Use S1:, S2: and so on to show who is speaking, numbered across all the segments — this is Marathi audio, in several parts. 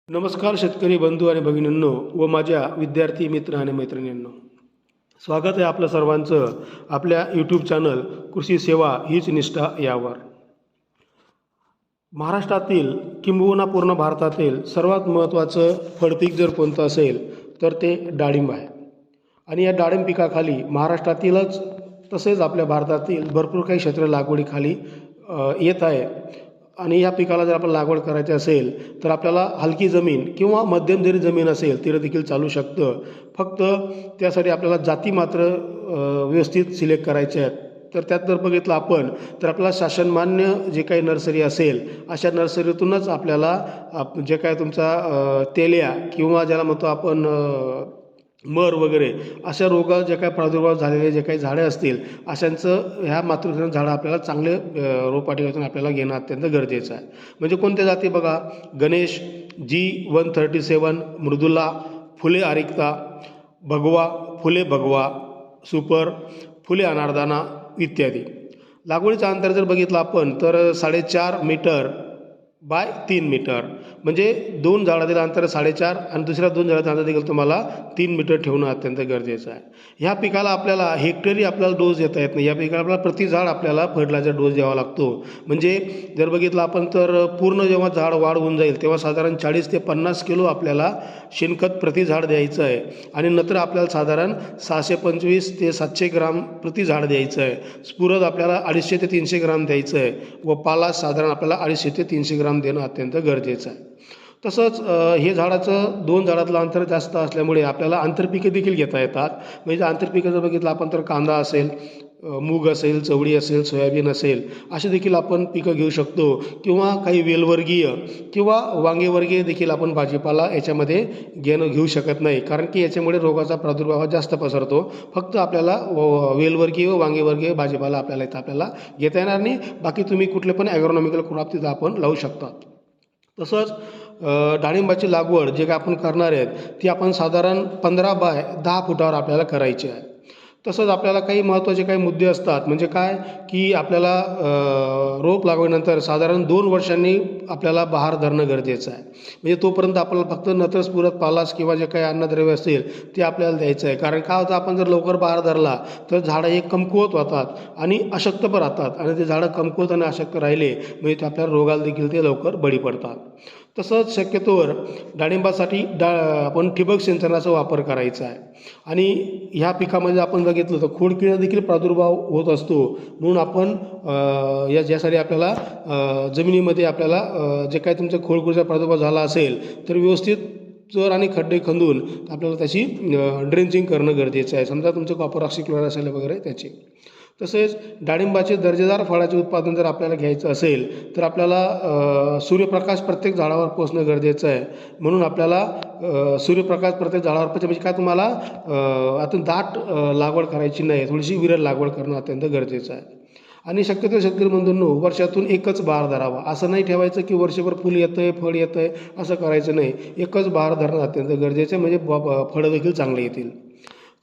S1: नमस्कार शेतकरी बंधू आणि भगिनींनो व माझ्या विद्यार्थी मित्र आणि मैत्रिणींनो, स्वागत आहे आपलं सर्वांचं आपल्या यूट्यूब चॅनल कृषी सेवा हीच निष्ठा यावर. महाराष्ट्रातील किंबहुना पूर्ण भारतातील सर्वात महत्त्वाचं फळपीक जर कोणतं असेल तर ते डाळिंब आहे. आणि या डाळिंब पिकाखाली महाराष्ट्रातीलच तसेच आपल्या भारतातील भरपूर काही क्षेत्र लागवडीखाली येत आहे. आणि या पिकाला जर आपण लागवड करायची असेल तर आपल्याला हलकी जमीन किंवा मध्यम जरी जमीन असेल तरी देखील चालू शकतं. फक्त त्यासाठी आपल्याला जाती मात्र व्यवस्थित सिलेक्ट करायचे आहेत. तर त्यात जर बघितलं आपण तर आपल्याला शासनमान्य जे काही नर्सरी असेल अशा नर्सरीतूनच आपल्याला जे काय तुमचा तेल्या किंवा ज्याला म्हणतो आपण मर वगैरे अशा रोग जे काही प्रादुर्भाव झालेले जे काही झाडे असतील अशांचं ह्या मातृ झाडं आपल्याला चांगले रोपवाटिकेतून आपल्याला घेणं अत्यंत गरजेचं आहे. म्हणजे कोणत्या जाती बघा, गणेश, G137, मृदुला, फुले आरिक्ता, भगवा, फुले भगवा, सुपर, फुले अनारदाना इत्यादी. लागवडीचं अंतर जर बघितलं आपण तर 4.5 मीटर बाय 3 मीटर म्हणजे 2 झाडातील अंतर 4.5 आणि दुसऱ्या 2 झाडाचं अंतर देखील तुम्हाला 3 मीटर ठेवणं अत्यंत गरजेचं आहे. ह्या पिकाला आपल्याला हेक्टरी आपल्याला डोस देता येत नाही. या पिकाला आपल्याला प्रति झाड आपल्याला फर्टिलायझर डोस द्यावा लागतो. म्हणजे जर बघितलं आपण तर पूर्ण जेव्हा झाड वाढ होऊन जाईल तेव्हा साधारण 40 ते 50 किलो आपल्याला शेणखत प्रति झाड द्यायचं आहे. आणि नंतर आपल्याला साधारण 625 ते 700 ग्राम प्रति झाड द्यायचं आहे. स्फुरद आपल्याला 250 ते 300 ग्राम द्यायचं आहे व पालाश साधारण आपल्याला 250 ते 300 ग्राम देणं अत्यंत गरजेचं आहे. तसंच हे झाडाचं 2 झाडातलं अंतर जास्त असल्यामुळे आपल्याला आंतरपिके देखील घेता येतात. म्हणजे आंतरपिके जर बघितलं आपण तर कांदा असेल, मूग असेल, चवळी असेल, सोयाबीन असेल असे देखील आपण पिकं घेऊ शकतो. किंवा काही वेलवर्गीय किंवा वांगेवर्गीय देखील आपण भाजीपाला याच्यामध्ये घेऊ शकत नाही, कारण की याच्यामुळे रोगाचा प्रादुर्भाव जास्त पसरतो. फक्त आपल्याला वेलवर्गीय व वांगेवर्गीय भाजीपाला आपल्याला इथं आपल्याला घेता येणार नाही. बाकी तुम्ही कुठले पण ॲग्रोनॉमिकल क्रॉप तिथं आपण लावू शकता. तसंच डाळिंबाची लागवड जे काय आपण करणार आहेत ती आपण साधारण 15 बाय 10 फुटावर आपल्याला करायची आहे. तसंच आपल्याला काही महत्त्वाचे काही मुद्दे असतात. म्हणजे काय की आपल्याला रोप लागवडीनंतर साधारण 2 वर्षांनी आपल्याला बहार धरणं गरजेचं आहे. म्हणजे तोपर्यंत आपल्याला फक्त नत्र स्फुरद पालाश किंवा जे काही अन्नद्रव्य असेल ते आपल्याला द्यायचं आहे. कारण काय होतं, आपण जर लवकर बहार धरला तर झाडं हे कमकुवत होतात आणि अशक्त पण राहतात. आणि ते झाडं कमकुवत आणि अशक्त राहिले म्हणजे ते आपल्याला रोगाला देखील ते लवकर बळी पडतात. तसंच शक्यतोवर डाळिंबासाठी आपण ठिबक सिंचनाचा वापर करायचा आहे. आणि ह्या पिकामध्ये आपण बघितलं तर खोडकिडीचा देखील प्रादुर्भाव होत असतो. म्हणून आपण ज्यासाठी आपल्याला जमिनीमध्ये आपल्याला जे काही तुमचा खोडकिडीचा प्रादुर्भाव झाला असेल तर व्यवस्थित चर आणि खड्डे खंदून आपल्याला त्याची ड्रेंचिंग करणं गरजेचं आहे. समजा तुमचं कॉपर ऑक्सिक्लोराईड असेल वगैरे त्याची. तसेच डाळिंबाचे दर्जेदार फळाचे उत्पादन जर आपल्याला घ्यायचं असेल तर आपल्याला सूर्यप्रकाश प्रत्येक झाडावर पोचणं गरजेचं आहे. म्हणून आपल्याला सूर्यप्रकाश प्रत्येक झाडावर पोचणे म्हणजे काय, तुम्हाला आता दाट लागवड करायची नाही, थोडीशी विरळ लागवड करणं अत्यंत गरजेचं आहे. आणि शक्यतो शेतकरी बंधूंनो वर्षातून एकच बहार धरावा. असं नाही ठेवायचं की वर्षभर फुल येतं आहे फळ येतं आहे असं करायचं नाही. एकच बहार धरणं अत्यंत गरजेचं आहे, म्हणजे फळं देखील चांगले येतील.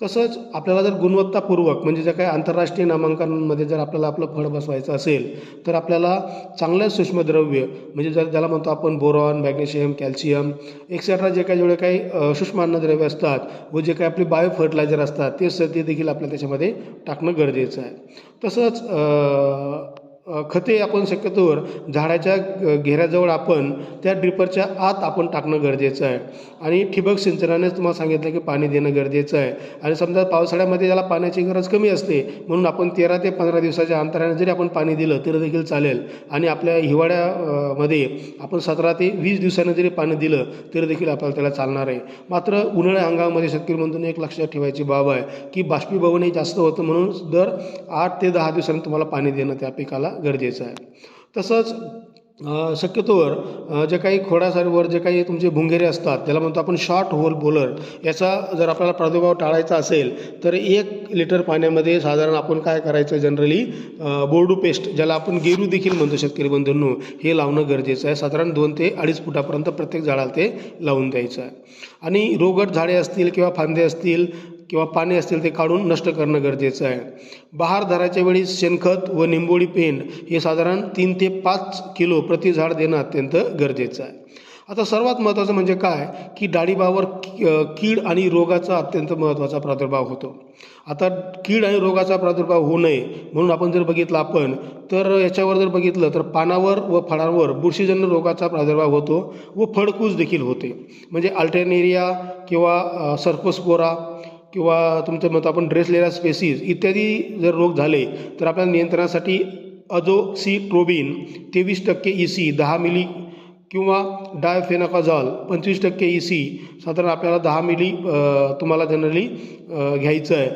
S1: तसंच आपल्याला जर गुणवत्तापूर्वक म्हणजे ज्या काही आंतरराष्ट्रीय नामांकनामध्ये जर आपल्याला आपलं फळ बसवायचं असेल तर आपल्याला चांगलं सूक्ष्मद्रव्य म्हणजे ज्याला म्हणतो आपण बोरॉन, मॅग्नेशियम, कॅल्शियम एक्सेट्रा जे काही जेवढे काही सूक्ष्म अन्नद्रव्य असतात व जे काही आपले बायो फर्टिलायझर असतात ते देखील आपल्याला त्याच्यामध्ये टाकणं गरजेचं आहे. तसंच खते आपण शक्यतोवर झाडाच्या घेऱ्याजवळ आपण त्या ड्रिपरच्या आत आपण टाकणं गरजेचं आहे. आणि ठिबक सिंचनानेच तुम्हाला सांगितलं की पाणी देणं गरजेचं आहे. आणि समजा पावसाळ्यामध्ये ज्याला पाण्याची गरज कमी असते म्हणून आपण 13 ते 15 दिवसाच्या अंतराने जरी आपण पाणी दिलं तरी देखील चालेल. आणि आपल्या हिवाळ्यामध्ये आपण 17 ते 20 दिवसांनी जरी पाणी दिलं तरी देखील आपल्याला त्याला चालणार आहे. मात्र उन्हाळ्या हंगामामध्ये शेतकरी बंधूंनी एक लक्षात ठेवायची बाब आहे की बाष्पीभवन हे जास्त होतं, म्हणून दर 8 ते 10 दिवसांनी तुम्हाला पाणी देणं त्या पिकाला गरजेचं आहे. तसंच शक्यतोवर जे काही खोडासारीवर जे काही तुमचे भुंगेरे असतात त्याला म्हणतो आपण शॉर्ट होल बोलर, याचा जर आपल्याला प्रादुर्भाव टाळायचा असेल तर 1 लिटर पाण्यामध्ये साधारण आपण काय करायचं, जनरली बोर्डू पेस्ट ज्याला आपण गेरू देखील म्हणतो शेतकरी बंधूंनो, हे लावणं गरजेचं आहे. साधारण 2 ते 2.5 फुटापर्यंत प्रत्येक झाडाला ते लावून द्यायचं आहे. आणि रोगट झाडे असतील किंवा फांदे असतील किंवा पाने असतील ते काढून नष्ट करणं गरजेचं आहे. बहार धरायच्या वेळी शेणखत व निंबोळी पेंड हे साधारण 3 ते 5 किलो प्रति झाड देणं अत्यंत गरजेचं आहे. आता सर्वात महत्त्वाचं म्हणजे काय की डाळिंबावर कीड आणि रोगाचा अत्यंत महत्त्वाचा प्रादुर्भाव होतो. आता कीड आणि रोगाचा प्रादुर्भाव होऊ नये म्हणून आपण जर बघितलं आपण तर याच्यावर जर बघितलं तर पानावर व फळांवर बुरशीजन्य रोगाचा प्रादुर्भाव होतो व फळकूज देखील होते. म्हणजे अल्टरनेरिया किंवा सर्कोस्पोरा किंवा तुमचं म्हणतो आपण ड्रेसलेरा स्पेसीज इत्यादी जर रोग झाले तर आपल्याला नियंत्रणासाठी अझोक्सिट्रोबिन 23% EC 10 मिली किंवा डायफेनाकाझॉल 25% EC साधारण आपल्याला 10 मिली तुम्हाला जनरली घ्यायचं आहे.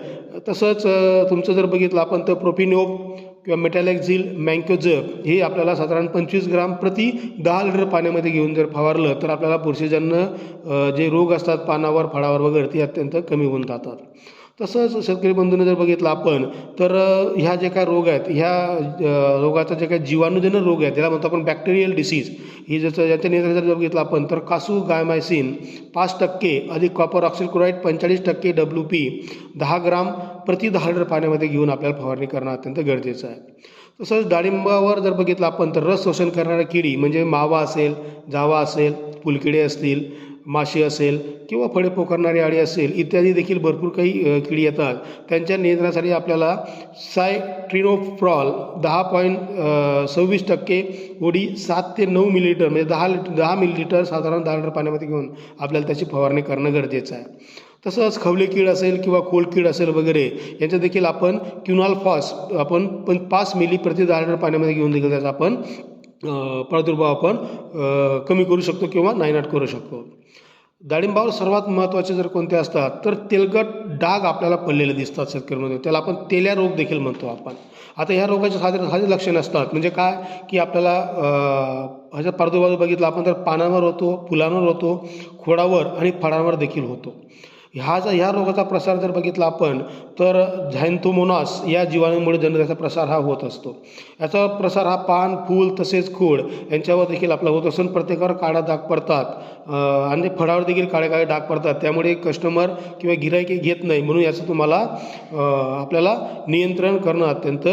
S1: तसंच तुमचं जर बघितलं आपण तर प्रोपिनोब किंवा मेटॅलेक्झिल मँकोझेब हे आपल्याला साधारण 25 ग्राम प्रति 10 लिटर पाण्यामध्ये घेऊन जर फवारलं तर आपल्याला बुरशीजन्य जे रोग असतात पानावर फळावर वगैरे ते अत्यंत कमी होऊन जातात. तसंच शेतकरी बंधूंनी जर बघितलं आपण तर ह्या जे काय रोग आहेत ह्या रोगाचा जे काही जीवाणूजन्य रोग आहेत त्याला म्हणतो आपण बॅक्टेरियल डिसीज ही जसं याच्या नियंत्रणात जर बघितलं आपण तर कासू गायमायसिन 5% अधिक कॉपर ऑक्सिक्लोराईड 45% WP 10 ग्राम प्रति 10 लिटर पाण्यामध्ये घेऊन आपल्याला फवारणी करणं अत्यंत गरजेचं आहे. तसंच डाळिंबावर जर बघितलं आपण तर रस शोषण करणाऱ्या किडी म्हणजे मावा असेल, जावा असेल, फुलकिडे असतील, माशी असेल किंवा फळे पोखरणारी अळी असेल इत्यादी देखील भरपूर काही किडी येतात. त्यांच्या नियंत्रणासाठी आपल्याला सायट्रिनोफ्रॉल 10.26% ओडी 7 ते 9 मिलीलिटर म्हणजे 10 मिलीलिटर साधारण 10 लिटर पाण्यामध्ये घेऊन आपल्याला त्याची फवारणी करणं गरजेचं आहे. तसंच खवले कीड असेल किंवा खोल कीड असेल वगैरे यांचं देखील आपण क्युनाल्फॉस आपण 5 मिली प्रति 10 लिटर पाण्यामध्ये घेऊन देखील त्याचा आपण प्रादुर्भाव आपण कमी करू शकतो किंवा नायनाट करू शकतो. डाळिंबावर सर्वात महत्त्वाचे जर कोणते असतात तर तेलकट डाग आपल्याला पडलेले दिसतात शेतकऱ्यांमध्ये त्याला आपण तेल्या रोग देखील म्हणतो आपण. आता ह्या रोगाचे साधे लक्षणं असतात म्हणजे काय की आपल्याला ह्याचा प्रादुर्भाव बघितला आपण तर पानांवर होतो, फुलांवर होतो, खोडावर आणि फळांवर देखील होतो. ह्या रोगाचा प्रसार जर बघितला आपण तर झॅन्थोमोनास या जीवाणूमुळे त्याचा प्रसार हा होत असतो. याचा प्रसार हा पान, फूल तसेच खोड यांच्यावर देखील आपला होत असून प्रत्येकावर काळा डाग पडतात आणि फळावर देखील काळे काळे डाग पडतात. त्यामुळे कस्टमर किंवा गिराईक घेत नाही म्हणून याचं तुम्हाला आपल्याला नियंत्रण करणं अत्यंत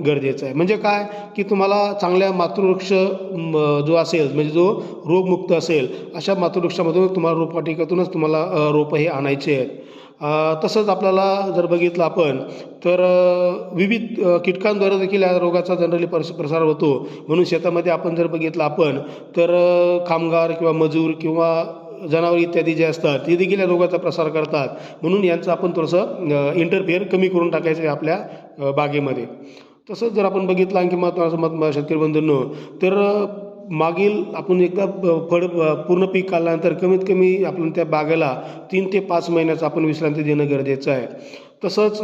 S1: गरजेचं आहे. म्हणजे काय की तुम्हाला चांगल्या मातृवृक्ष जो असेल म्हणजे जो रोगमुक्त असेल अशा मातृवृक्षामधून तुम्हाला रोपवाटिकेतूनच तुम्हाला रोपं हे आणायचे आहेत. तसंच आपल्याला जर बघितलं आपण तर विविध कीटकांद्वारे देखील या रोगाचा जनरली प्रसार होतो. म्हणून शेतामध्ये आपण जर बघितलं आपण तर कामगार किंवा मजूर किंवा जनावर इत्यादी जे असतात ते देखील या रोगाचा प्रसार करतात. म्हणून यांचं आपण थोडंसं इंटरफेअर कमी करून टाकायचं आहे आपल्या बागेमध्ये. तसंच जर आपण बघितलं आणखी महत्त्वाचं मत शेतकरी बंधूंनो तर मागील आपण एकदा फळ पूर्ण पीक काढल्यानंतर कमीत कमी आपण त्या बागेला 3 ते 5 महिन्याचं आपण विश्रांती देणं गरजेचं आहे. तसंच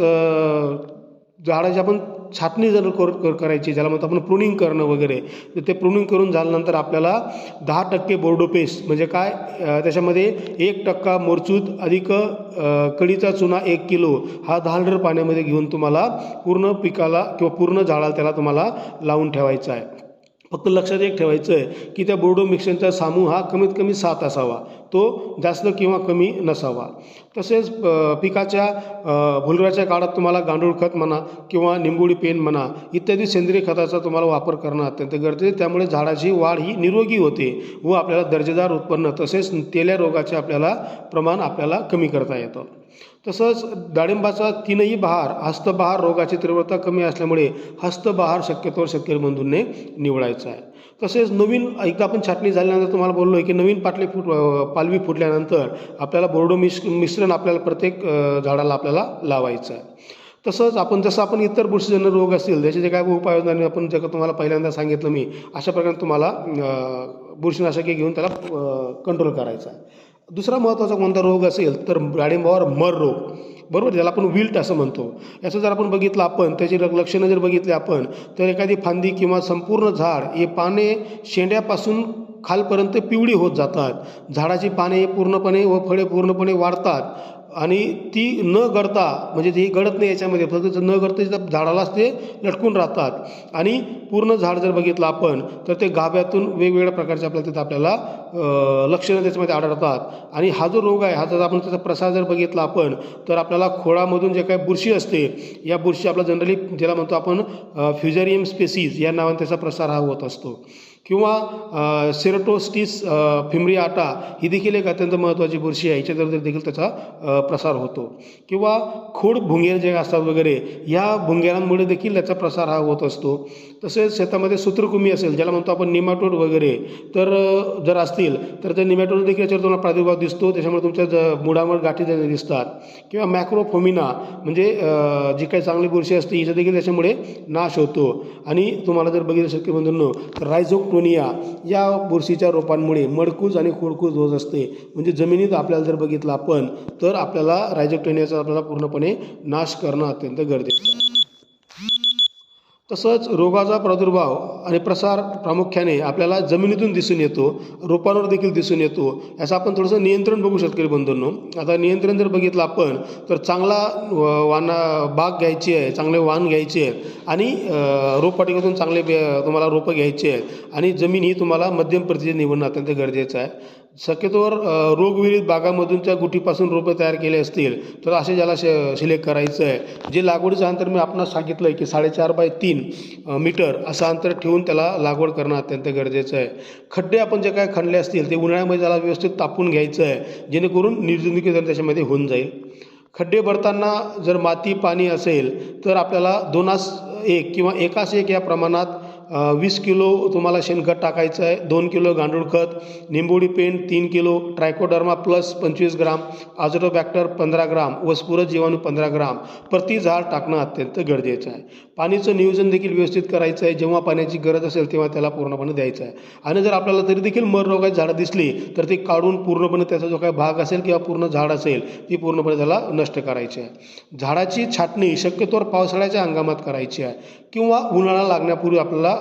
S1: झाडाची आपण छाटणी जर करायची ज्याला म्हणतो आपण प्रुनिंग करणं वगैरे तर ते प्रुनिंग करून झाल्यानंतर आपल्याला 10% बोर्डो पेस्ट म्हणजे काय त्याच्यामध्ये 1% मोरचूद अधिक कडीचा चुना 1 किलो हा 10 लिटर पाण्यामध्ये घेऊन तुम्हाला पूर्ण पिकाला किंवा पूर्ण झाडाला त्याला तुम्हाला लावून ठेवायचा आहे. फक्त लक्षात एक ठेवायचं आहे की त्या बोर्डो मिक्सरचा सामू हा कमीत कमी 7 असावा, तो जास्त किंवा कमी नसावा. तसेच पिकाच्या फुलगडाच्या काळात तुम्हाला गांडूळ खत म्हणा किंवा निंबोळी पेन म्हणा इत्यादी सेंद्रिय खताचा तुम्हाला वापर करणं अत्यंत गरजेचं आहे. त्यामुळे झाडाची वाढ ही निरोगी होते व आपल्याला दर्जेदार उत्पन्न तसेच तेल्या रोगाचे आपल्याला प्रमाण आपल्याला कमी करता येतं. तसंच डाळिंबाचा 3ही बहार हस्तबहार रोगाची तीव्रता कमी असल्यामुळे हस्तबहार शक्यतोवर शेतकरी बंधूंनी निवडायचा आहे. तसेच नवीन एकदा आपण छाटणी झाल्यानंतर तुम्हाला बोललो आहे की नवीन पालवी फुटल्यानंतर आपल्याला बोर्डो मिश्रण आपल्याला प्रत्येक झाडाला आपल्याला लावायचं आहे. तसंच जसं आपण इतर बुरशीजन्य रोग असतील त्याचे जे काय उपाययोजना आपण जे तुम्हाला पहिल्यांदा सांगितलं मी अशा प्रकारे तुम्हाला बुरशीनाशके घेऊन त्याला कंट्रोल करायचा आहे. दुसरा महत्त्वाचा कोणता रोग असेल तर डाळिंबावर मर रोग बरोबर ज्याला आपण विल्ट असं म्हणतो. याचं जर आपण बघितलं आपण त्याची लक्षणं जर बघितली आपण तर एखादी फांदी किंवा संपूर्ण झाड हे पाने शेंड्यापासून खालपर्यंत पिवळी होत जातात. झाडाची पाने पूर्णपणे व फळे पूर्णपणे वाढतात आणि ती न गळता म्हणजे ती गळत नाही याच्यामध्ये फक्त न गळता झाडालाच ते लटकून राहतात आणि पूर्ण झाड जर बघितलं आपण तर ते गाभ्यातून वेगवेगळ्या प्रकारचे आपल्याला लक्षणं त्याच्यामध्ये आढळतात. आणि हा जो रोग आहे हा जर आपण त्याचा प्रसार जर बघितला आपण तर आपल्याला खोडामधून जे काही बुरशी असते या बुरशी आपला जनरली ज्याला म्हणतो आपण फ्युजेरियम स्पेसीज या नावाने त्याचा प्रसार हा होत असतो. किंवा सेरोटोस्टिस फिमरियाटा ही देखील एक अत्यंत महत्त्वाची बुरशी आहे, याच्यावर देखील त्याचा प्रसार होतो. किंवा खोड भुंगे जे असतात वगैरे, ह्या भुंग्यांमुळे देखील त्याचा प्रसार हा होत असतो. तसेच शेतामध्ये सूत्रकृमी असेल, ज्याला म्हणतो आपण निमॅटोड वगैरे, तर जर असतील तर ते निमॅटोड देखील याच्यावर तुम्हाला प्रादुर्भाव दिसतो, त्याच्यामुळे तुमच्या मुळावर गाठी दिसतात. किंवा मॅक्रोफोमिना म्हणजे जी काही चांगली बुरशी असते हिचा देखील त्याच्यामुळे नाश होतो. आणि तुम्हाला जर बघितलं शेतकरी बंधूंनो, तर रायझोक्टोनिया या बुरशीच्या रोपांमुळे मडकूज आणि खोडकूज होत असते. म्हणजे जमिनीत आपल्याला जर बघितलं आपण, तर आपल्याला रायझोक्टोनियाचा आपल्याला पूर्णपणे नाश करणं अत्यंत गरजेचं आहे. तसंच रोगाचा प्रादुर्भाव आणि प्रसार प्रामुख्याने आपल्याला जमिनीतून दिसून येतो, रोपांवर देखील दिसून येतो. याचं आपण थोडंसं नियंत्रण बघू शेतकरी बंधूंनो. आता नियंत्रण जर बघितलं आपण, तर चांगला बाग घ्यायची आहे, चांगले वाण घ्यायचे आहेत आणि रोपवाटिकेतून चांगले तुम्हाला रोपं घ्यायची आहेत आणि जमीन ही तुम्हाला मध्यम प्रतीची निवडणं अत्यंत गरजेचं आहे. शक्यतोवर रोगविरहित बागामधून त्या गुटीपासून रोपे तयार केले असतील तर असे ज्याला सिलेक्ट करायचं आहे. जे लागवडीचं अंतर मी आपणास सांगितलं आहे की 4.5 x 3 मीटर असं अंतर ठेवून त्याला लागवड करणं अत्यंत गरजेचं आहे. खड्डे आपण जे काय खणले असतील ते उन्हाळ्यामध्ये त्याला व्यवस्थित तापून घ्यायचं आहे, जेणेकरून निर्जंतुकीकरण त्याच्यामध्ये होऊन जाईल. खड्डे भरताना जर माती पाणी असेल तर आपल्याला 2:1 किंवा 1:1 या प्रमाणात 20 किलो तुम्हाला शेणखत टाकायचं आहे, 2 किलो गांडूळ खत, Nimbodi paint 3 kilo, Trichoderma plus 25 ग्राम, आझोटोबॅक्टर 15 ग्राम व स्फुरद जीवाणू 15 ग्राम प्रति झाड टाकणं अत्यंत गरजेचं आहे. पाणीचं नियोजन देखील व्यवस्थित करायचं आहे. जेव्हा पाण्याची गरज असेल तेव्हा त्याला पूर्णपणे द्यायचं आहे. आणि जर आपल्याला तरी देखील मर रोगाची झाडं दिसली तर ती काढून पूर्णपणे त्याचा जो काही भाग असेल किंवा पूर्ण झाड असेल ती पूर्णपणे त्याला नष्ट करायची आहे. झाडाची छाटणी शक्यतोवर पावसाळ्याच्या हंगामात करायची आहे किंवा उन्हाळा लागण्यापूर्वी आपल्याला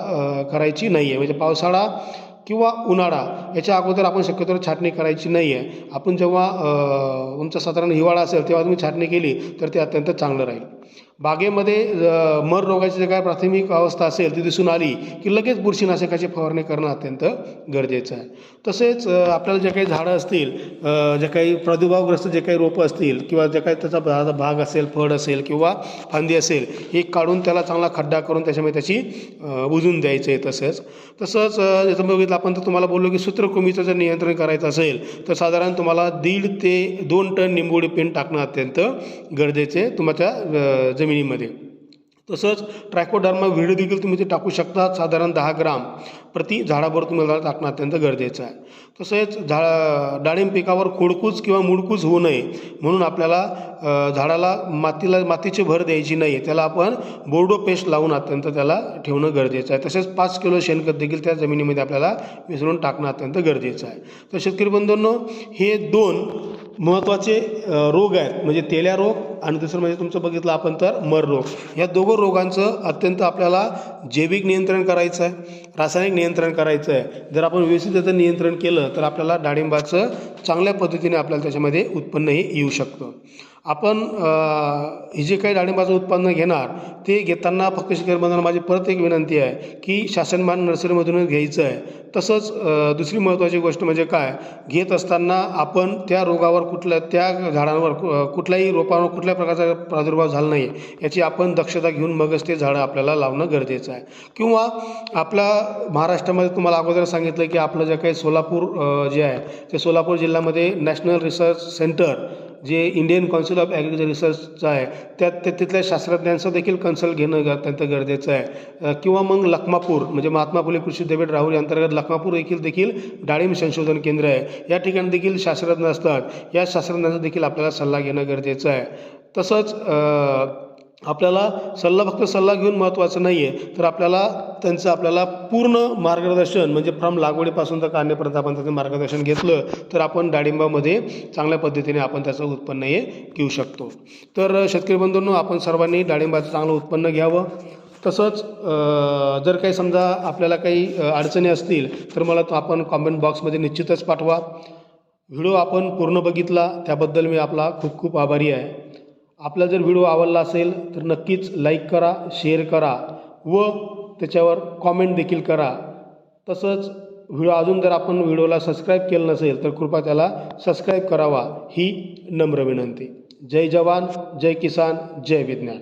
S1: करायची नाही आहे. म्हणजे पावसाळा किंवा उन्हाळा याच्या अगोदर आपण शक्यतोवर छाटणी करायची नाही आहे. आपण जेव्हा तुमचा साधारण हिवाळा असेल तेव्हा तुम्ही छाटणी केली तर ते अत्यंत चांगलं राहील. बागेमध्ये मर रोगाची जे काय प्राथमिक अवस्था असेल ती दिसून आली की लगेच बुरशीनाशकाची फवारणी करणं अत्यंत गरजेचं आहे. तसेच आपल्याला जे काही झाडं असतील, जे काही प्रादुर्भावग्रस्त जे काही रोपं असतील किंवा जे काही त्याचा भाग असेल, फळ असेल किंवा फांदी असेल, हे काढून त्याला चांगला खड्डा करून त्याच्यामध्ये त्याची बुजून द्यायचं आहे. तसंच जसं बघितलं आपण तर तुम्हाला बोललो की सूत्रकृमीचं जर नियंत्रण करायचं असेल तर साधारण तुम्हाला 1.5 ते 2 टन निंबोडी पेंट टाकणं अत्यंत गरजेचे आहे तुमच्या जमिनीमध्ये. तसंच ट्रायकोडर्मा व्हिडिओ देखील तुम्ही ते टाकू शकता, साधारण 10 ग्राम प्रति झाडावर तुम्हाला टाकणं अत्यंत गरजेचं आहे. तसेच डाळिंब पिकावर खोडकूज किंवा मुडकूज होऊ नये म्हणून आपल्याला झाडाला मातीची भर द्यायची नाही, त्याला आपण बोर्डो पेस्ट लावून अत्यंत त्याला ठेवणं गरजेचं आहे. तसेच 5 किलो शेणखत देखील त्या जमिनीमध्ये आपल्याला मिसळून टाकणं अत्यंत गरजेचं आहे. तर शेतकरी बंधूंनो, हे 2 महत्त्वाचे रोग आहेत, म्हणजे तेल्या रोग आणि दुसरं म्हणजे तुमचं बघितलं आपण तर मर रोग. या दोघं रोगांचं अत्यंत आपल्याला जैविक नियंत्रण करायचं आहे, रासायनिक नियंत्रण करायचं आहे. जर आपण व्यवस्थित त्याचं नियंत्रण केलं तर आपल्याला डाळिंबाचं चांगल्या पद्धतीने आपल्याला त्याच्यामध्ये उत्पन्नही येऊ शकतं. आपण हे जे काही डाळिंबाचं उत्पन्न घेणार ते घेताना फक्त शेतकरी बांधवांना माझी परत एक विनंती आहे की शासनमान नर्सरीमधूनच घ्यायचं आहे. तसंच दुसरी महत्त्वाची गोष्ट म्हणजे काय, घेत असताना आपण त्या रोगावर त्या झाडांवर कुठल्याही रोपावर कुठल्या प्रकारचा प्रादुर्भाव झाला नाही याची आपण दक्षता घेऊन मगच ते झाडं आपल्याला लावणं गरजेचं आहे. किंवा आपल्या महाराष्ट्रामध्ये तुम्हाला अगोदर सांगितलं की आपलं जे काही सोलापूर जे आहे ते सोलापूर जिल्ह्यामध्ये नॅशनल रिसर्च सेंटर जे इंडियन काउन्सिल ऑफ ॲग्रिकल्चर रिसर्चचं आहे तिथल्या शास्त्रज्ञांचं देखील कन्सल्ट घेणं अत्यंत गरजेचं आहे. किंवा मग लखमापूर म्हणजे महात्मा फुले कृषी विद्यापीठ राहुरी अंतर्गत लखमापूर देखील डाळिंब संशोधन केंद्र आहे. या ठिकाणी देखील शास्त्रज्ञ असतात, या शास्त्रज्ञांचा देखील आपल्याला सल्ला घेणं गरजेचं आहे. तसंच आपल्याला फक्त सल्ला घेऊन महत्त्वाचं नाही आहे, तर आपल्याला पूर्ण मार्गदर्शन म्हणजे फ्रॉम लागवडीपासून तर काढण्यापर्यंत आपण त्याचं मार्गदर्शन घेतलं तर आपण डाळिंबामध्ये चांगल्या पद्धतीने आपण त्याचं उत्पन्न हे घेऊ शकतो. तर शेतकरी बंधूंनो, आपण सर्वांनी डाळिंबाचं चांगलं उत्पन्न घ्यावं. तसंच जर काही समजा आपल्याला काही अडचणी असतील तर मला तो आपण कॉमेंट बॉक्समध्ये निश्चितच पाठवा. व्हिडिओ आपण पूर्ण बघितला त्याबद्दल मी आपला खूप खूप आभारी आहे. आपला जर व्हिडिओ आवडला असेल तर नक्कीच लाईक करा, शेअर करा व त्याच्यावर कॉमेंट देखील करा. तसंच अजून जर आपण व्हिडिओला सबस्क्राईब केलं नसेल तर कृपया त्याला सबस्क्राईब करावा ही नम्र विनंती. जय जवान, जय किसान, जय विज्ञान.